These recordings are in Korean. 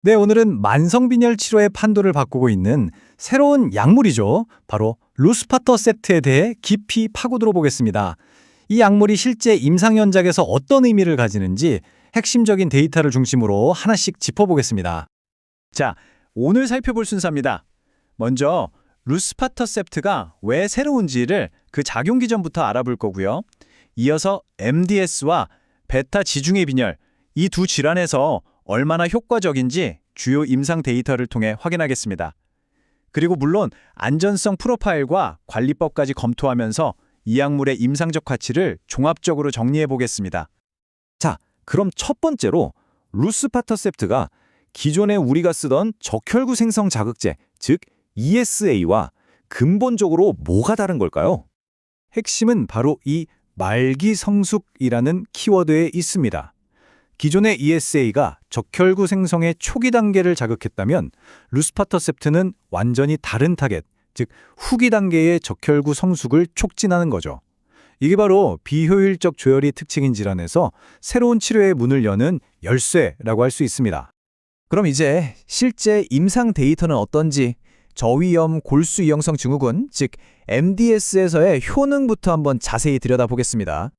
네, 오늘은 만성빈혈 치료의 판도를 바꾸고 있는 새로운 약물이죠. 바로 루스파터셉트에 대해 깊이 파고들어 보겠습니다. 이 약물이 실제 임상 현장에서 어떤 의미를 가지는지 핵심적인 데이터를 중심으로 하나씩 짚어보겠습니다. 자, 오늘 살펴볼 순서입니다. 먼저 루스파터셉트가 왜 새로운지를 그 작용 기전부터 알아볼 거고요. 이어서 MDS와 베타 지중해 빈혈, 이 두 질환에서 얼마나 효과적인지 주요 임상 데이터를 통해 확인하겠습니다. 그리고 물론 안전성 프로파일과 관리법까지 검토하면서 이 약물의 임상적 가치를 종합적으로 정리해 보겠습니다. 자, 그럼 첫 번째로 루스파터셉트가 기존에 우리가 쓰던 적혈구 생성 자극제, 즉 ESA와 근본적으로 뭐가 다른 걸까요? 핵심은 바로 이 말기성숙이라는 키워드에 있습니다. 기존의 ESA가 적혈구 생성의 초기 단계를 자극했다면 루스파터셉트는 완전히 다른 타겟, 즉 후기 단계의 적혈구 성숙을 촉진하는 거죠. 이게 바로 비효율적 조혈이 특징인 질환에서 새로운 치료의 문을 여는 열쇠라고 할 수 있습니다. 그럼 이제 실제 임상 데이터는 어떤지 저위험 골수 이형성 증후군, 즉 MDS에서의 효능부터 한번 자세히 들여다보겠습니다.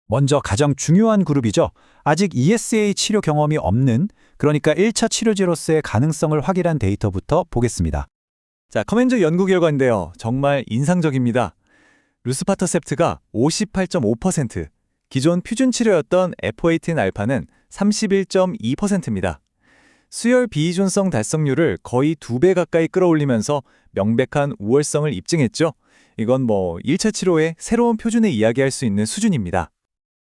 먼저 가장 중요한 그룹이죠. 아직 ESA 치료 경험이 없는, 그러니까 1차 치료제로서의 가능성을 확인한 데이터부터 보겠습니다. 자, 커맨저 연구 결과인데요. 정말 인상적입니다. 루스파터셉트가 58.5%, 기존 표준 치료였던 F18알파는 31.2%입니다. 수혈 비이존성 달성률을 거의 2배 가까이 끌어올리면서 명백한 우월성을 입증했죠. 이건 1차 치료의 새로운 표준을 이야기할 수 있는 수준입니다.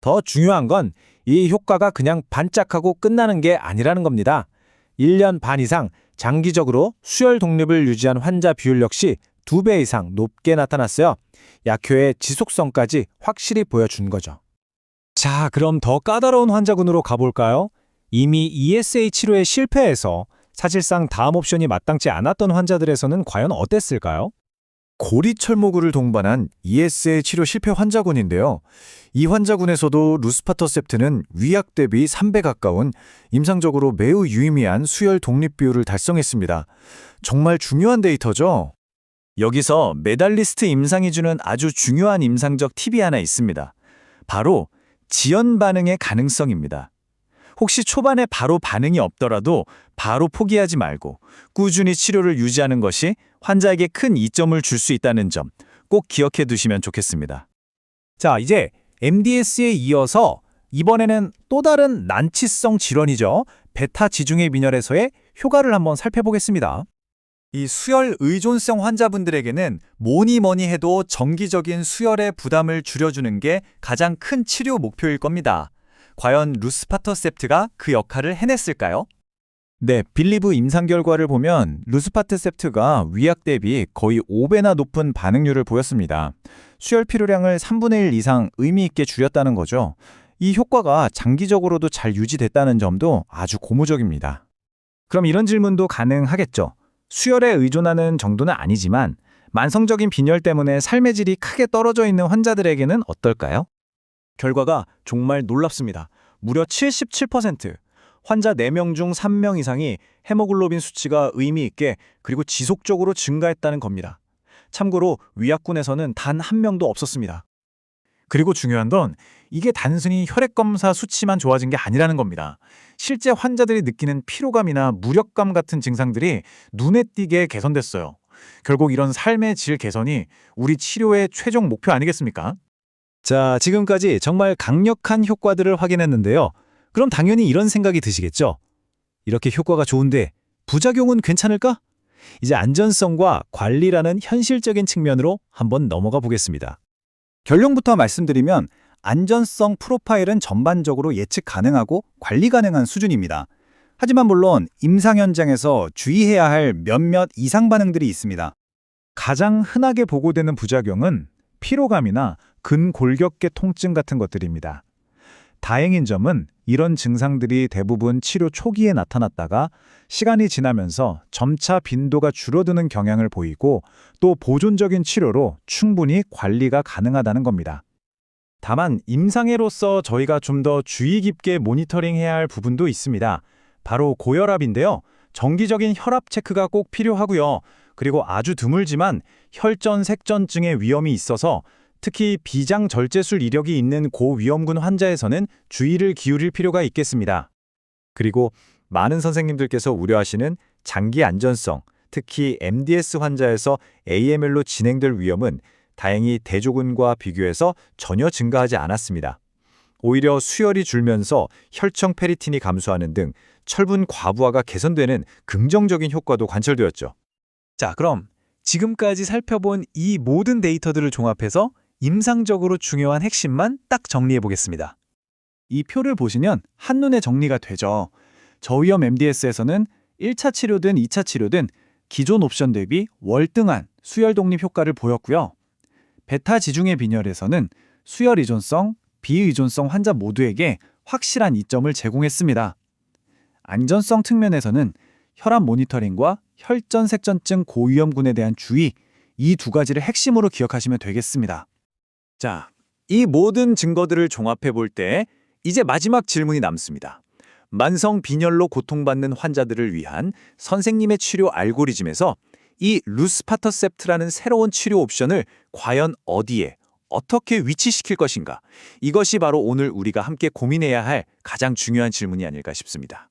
더 중요한 건 이 효과가 그냥 반짝하고 끝나는 게 아니라는 겁니다. 1년 반 이상 장기적으로 수혈 독립을 유지한 환자 비율 역시 2배 이상 높게 나타났어요. 약효의 지속성까지 확실히 보여준 거죠. 자, 그럼 더 까다로운 환자군으로 가볼까요? 이미 ESA 치료에 실패해서 사실상 다음 옵션이 마땅치 않았던 환자들에서는 과연 어땠을까요? 고리철모구를 동반한 ESA 치료 실패 환자군인데요. 이 환자군에서도 루스파터셉트는 위약 대비 3배 가까운 임상적으로 매우 유의미한 수혈 독립 비율을 달성했습니다. 정말 중요한 데이터죠? 여기서 메달리스트 임상이 주는 아주 중요한 임상적 팁이 하나 있습니다. 바로 지연 반응의 가능성입니다. 혹시 초반에 바로 반응이 없더라도 바로 포기하지 말고 꾸준히 치료를 유지하는 것이 환자에게 큰 이점을 줄 수 있다는 점 꼭 기억해 두시면 좋겠습니다. 자, 이제 MDS에 이어서 이번에는 또 다른 난치성 질환이죠. 베타 지중해 빈혈에서의 효과를 한번 살펴보겠습니다. 이 수혈 의존성 환자분들에게는 뭐니 해도 정기적인 수혈의 부담을 줄여주는 게 가장 큰 치료 목표일 겁니다. 과연 루스파터셉트가 그 역할을 해냈을까요? 네, 빌리브 임상 결과를 보면 루스파터셉트가 위약 대비 거의 5배나 높은 반응률을 보였습니다. 수혈 필요량을 3분의 1 이상 의미 있게 줄였다는 거죠. 이 효과가 장기적으로도 잘 유지됐다는 점도 아주 고무적입니다. 그럼 이런 질문도 가능하겠죠. 수혈에 의존하는 정도는 아니지만 만성적인 빈혈 때문에 삶의 질이 크게 떨어져 있는 환자들에게는 어떨까요? 결과가 정말 놀랍습니다. 무려 77%. 환자 4명 중 3명 이상이 헤모글로빈 수치가 의미 있게 그리고 지속적으로 증가했다는 겁니다. 참고로 위약군에서는 단 1명도 없었습니다. 그리고 중요한 건 이게 단순히 혈액검사 수치만 좋아진 게 아니라는 겁니다. 실제 환자들이 느끼는 피로감이나 무력감 같은 증상들이 눈에 띄게 개선됐어요. 결국 이런 삶의 질 개선이 우리 치료의 최종 목표 아니겠습니까? 자, 지금까지 정말 강력한 효과들을 확인했는데요. 그럼 당연히 이런 생각이 드시겠죠? 이렇게 효과가 좋은데 부작용은 괜찮을까? 이제 안전성과 관리라는 현실적인 측면으로 한번 넘어가 보겠습니다. 결론부터 말씀드리면 안전성 프로파일은 전반적으로 예측 가능하고 관리 가능한 수준입니다. 하지만 물론 임상 현장에서 주의해야 할 몇몇 이상 반응들이 있습니다. 가장 흔하게 보고되는 부작용은 피로감이나 근골격계 통증 같은 것들입니다. 다행인 점은 이런 증상들이 대부분 치료 초기에 나타났다가 시간이 지나면서 점차 빈도가 줄어드는 경향을 보이고 또 보존적인 치료로 충분히 관리가 가능하다는 겁니다. 다만 임상애로서 저희가 좀 더 주의 깊게 모니터링해야 할 부분도 있습니다. 바로 고혈압인데요. 정기적인 혈압 체크가 꼭 필요하고요. 그리고 아주 드물지만 혈전 색전증의 위험이 있어서 특히 비장절제술 이력이 있는 고위험군 환자에서는 주의를 기울일 필요가 있겠습니다. 그리고 많은 선생님들께서 우려하시는 장기 안전성, 특히 MDS 환자에서 AML로 진행될 위험은 다행히 대조군과 비교해서 전혀 증가하지 않았습니다. 오히려 수혈이 줄면서 혈청 페리틴이 감소하는 등 철분 과부하가 개선되는 긍정적인 효과도 관철되었죠. 자, 그럼 지금까지 살펴본 이 모든 데이터들을 종합해서 임상적으로 중요한 핵심만 딱 정리해 보겠습니다. 이 표를 보시면 한눈에 정리가 되죠. 저위험 MDS에서는 1차 치료든 2차 치료든 기존 옵션 대비 월등한 수혈 독립 효과를 보였고요. 베타 지중해 빈혈에서는 수혈 의존성, 비의존성 환자 모두에게 확실한 이점을 제공했습니다. 안전성 측면에서는 혈압 모니터링과 혈전 색전증 고위험군에 대한 주의, 이 두 가지를 핵심으로 기억하시면 되겠습니다. 자, 이 모든 증거들을 종합해 볼 때 이제 마지막 질문이 남습니다. 만성 빈혈로 고통받는 환자들을 위한 선생님의 치료 알고리즘에서 이 루스파터셉트라는 새로운 치료 옵션을 과연 어디에, 어떻게 위치시킬 것인가? 이것이 바로 오늘 우리가 함께 고민해야 할 가장 중요한 질문이 아닐까 싶습니다.